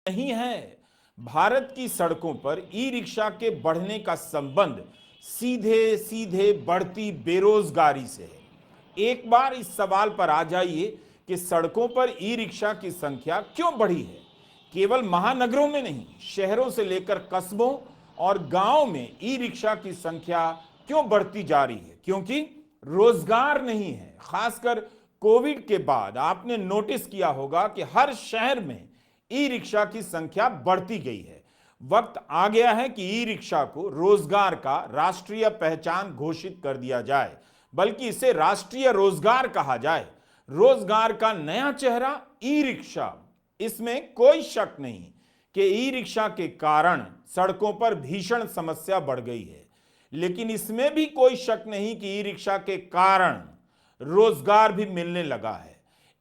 नहीं है। भारत की सड़कों पर ई रिक्शा के बढ़ने का संबंध सीधे सीधे बढ़ती बेरोजगारी से है। एक बार इस सवाल पर आ जाइए कि सड़कों पर ई रिक्शा की संख्या क्यों बढ़ी है। केवल महानगरों में नहीं, शहरों से लेकर कस्बों और गांवों में ई रिक्शा की संख्या क्यों बढ़ती जा रही है? क्योंकि रोजगार नहीं है। खासकर कोविड के बाद आपने नोटिस किया होगा कि हर शहर में ई रिक्शा की संख्या बढ़ती गई है। वक्त आ गया है कि ई रिक्शा को रोजगार का राष्ट्रीय पहचान घोषित कर दिया जाए, बल्कि इसे राष्ट्रीय रोजगार कहा जाए। रोजगार का नया चेहरा ई रिक्शा। इसमें कोई शक नहीं कि ई रिक्शा के कारण सड़कों पर भीषण समस्या बढ़ गई है, लेकिन इसमें भी कोई शक नहीं कि ई रिक्शा के कारण रोजगार भी मिलने लगा है।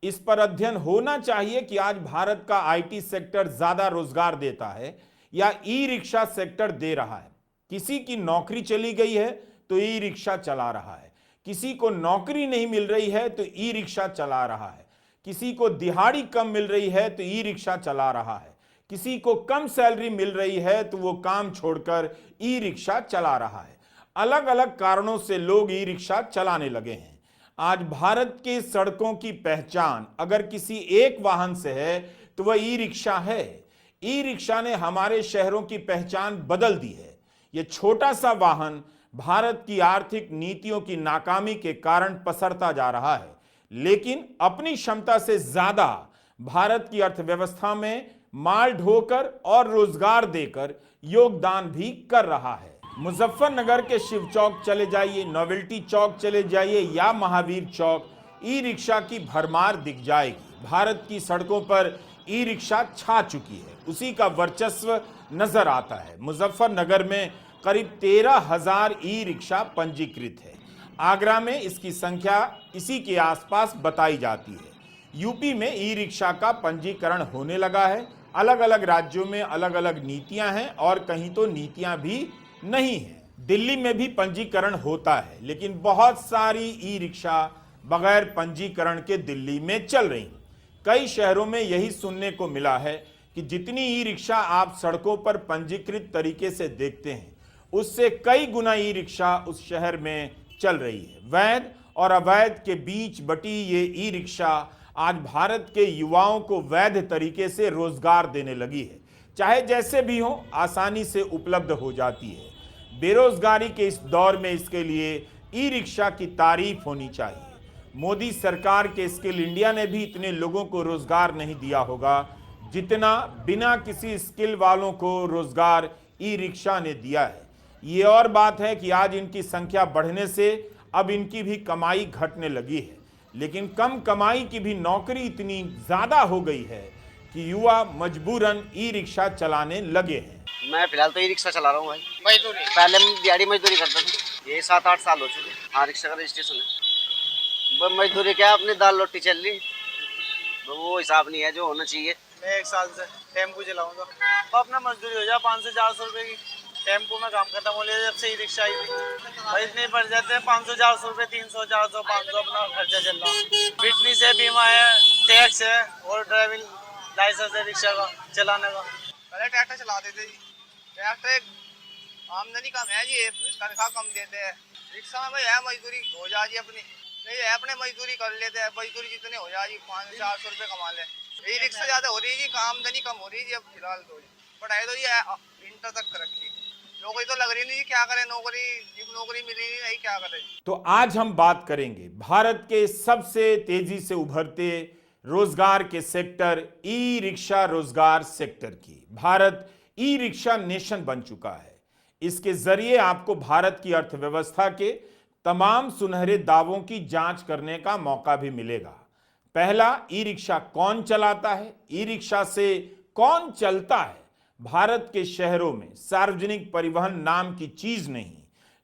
इस पर अध्ययन होना चाहिए कि आज भारत का आईटी सेक्टर ज्यादा रोजगार देता है या ई रिक्शा सेक्टर दे रहा है। किसी की नौकरी चली गई है तो ई रिक्शा चला रहा है, किसी को नौकरी नहीं मिल रही है तो ई रिक्शा चला रहा है, किसी को दिहाड़ी कम मिल रही है तो ई रिक्शा चला रहा है, किसी को कम सैलरी मिल रही है तो वो काम छोड़कर ई रिक्शा चला रहा है। अलग अलग कारणों से लोग ई रिक्शा चलाने लगे हैं। आज भारत के सड़कों की पहचान अगर किसी एक वाहन से है तो वह ई रिक्शा है। ई रिक्शा ने हमारे शहरों की पहचान बदल दी है। यह छोटा सा वाहन भारत की आर्थिक नीतियों की नाकामी के कारण पसरता जा रहा है, लेकिन अपनी क्षमता से ज्यादा भारत की अर्थव्यवस्था में माल ढोकर और रोजगार देकर योगदान भी कर रहा है। मुजफ्फरनगर के शिव चौक चले जाइए, नोवेल्टी चौक चले जाइए या महावीर चौक, ई रिक्शा की भरमार दिख जाएगी। भारत की सड़कों पर ई रिक्शा छा चुकी है, उसी का वर्चस्व नजर आता है। मुजफ्फरनगर में करीब 13,000 ई रिक्शा पंजीकृत है। आगरा में इसकी संख्या इसी के आसपास बताई जाती है। यूपी में ई रिक्शा का पंजीकरण होने लगा है। अलग अलग राज्यों में अलग अलग नीतियां हैं और कहीं तो नीतियां भी नहीं है। दिल्ली में भी पंजीकरण होता है, लेकिन बहुत सारी ई रिक्शा बगैर पंजीकरण के दिल्ली में चल रही हैं। कई शहरों में यही सुनने को मिला है कि जितनी ई रिक्शा आप सड़कों पर पंजीकृत तरीके से देखते हैं, उससे कई गुना ई रिक्शा उस शहर में चल रही है। वैध और अवैध के बीच बटी ये ई रिक्शा आज भारत के युवाओं को वैध तरीके से रोजगार देने लगी है। चाहे जैसे भी हो, आसानी से उपलब्ध हो जाती है। बेरोजगारी के इस दौर में इसके लिए ई रिक्शा की तारीफ होनी चाहिए। मोदी सरकार के स्किल इंडिया ने भी इतने लोगों को रोजगार नहीं दिया होगा जितना बिना किसी स्किल वालों को रोजगार ई रिक्शा ने दिया है। ये और बात है कि आज इनकी संख्या बढ़ने से अब इनकी भी कमाई घटने लगी है, लेकिन कम कमाई की भी नौकरी इतनी ज्यादा हो गई है कि युवा मजबूरन ई रिक्शा चलाने लगे हैं। मैं फिलहाल तो ई रिक्शा चला रहा हूँ भाई। मजदूरी पहले मैं दिहाड़ी मजदूरी करता था, ये 7-8 साल हो चुके। हाँ, रिक्शा का रजिस्ट्रेशन है। मजदूरी क्या, अपनी दाल रोटी चल रही, वो हिसाब नहीं है जो होना चाहिए। मैं 1 साल से टेम्पो चलाऊंगा, तो अपना मजदूरी हो जाए 500 से 400 रुपए की। टेम्पो में काम खत्म हो लिया जब से ई रिक्शा आई थी। भाई इतने बढ़ जाते हैं, 500-400 रुपए, 300-400-500 अपना खर्चा चल रहा। फिटनेस है, बीमा है, टैक्स है और ड्राइविंग लाइसेंस है रिक्शा का चलाने का। पहले ट्रैक्टर चलाते थे जी, ट्रैक्टर आमदनी कम है जी, तनख्वाह कम देते हैं। रिक्शा में भाई है मजदूरी हो जाए जी, अपनी नहीं है अपने मजदूरी कर लेते हैं। मजदूरी जितने हो जाए जी, 500-400 रुपये कमा ले। यही रिक्शा ज्यादा हो रही है जी, आमदनी कम हो रही है जी। अब फिलहाल तो पढ़ाई तो जी इंटर तक कर रखी, नौकरी तो लग रही नहीं जी, क्या करें, नौकरी नौकरी मिली नहीं, क्या करें। तो आज हम बात करेंगे भारत के सबसे तेजी से उभरते रोजगार के सेक्टर ई रिक्शा रोजगार सेक्टर की। भारत ई रिक्शा नेशन बन चुका है। इसके जरिए आपको भारत की अर्थव्यवस्था के तमाम सुनहरे दावों की जांच करने का मौका भी मिलेगा। पहला, ई रिक्शा कौन चलाता है, ई रिक्शा से कौन चलता है। भारत के शहरों में सार्वजनिक परिवहन नाम की चीज नहीं,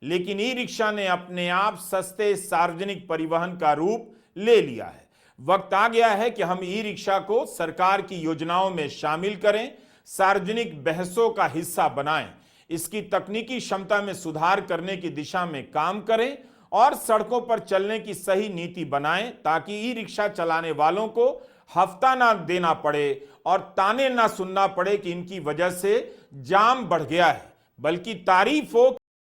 लेकिन ई रिक्शा ने अपने आप सस्ते सार्वजनिक परिवहन का रूप ले लिया है। वक्त आ गया है कि हम ई रिक्शा को सरकार की योजनाओं में शामिल करें, सार्वजनिक बहसों का हिस्सा बनाएं, इसकी तकनीकी क्षमता में सुधार करने की दिशा में काम करें और सड़कों पर चलने की सही नीति बनाएं, ताकि ई रिक्शा चलाने वालों को हफ्ता ना देना पड़े और ताने ना सुनना पड़े कि इनकी वजह से जाम बढ़ गया है, बल्कि तारीफ हो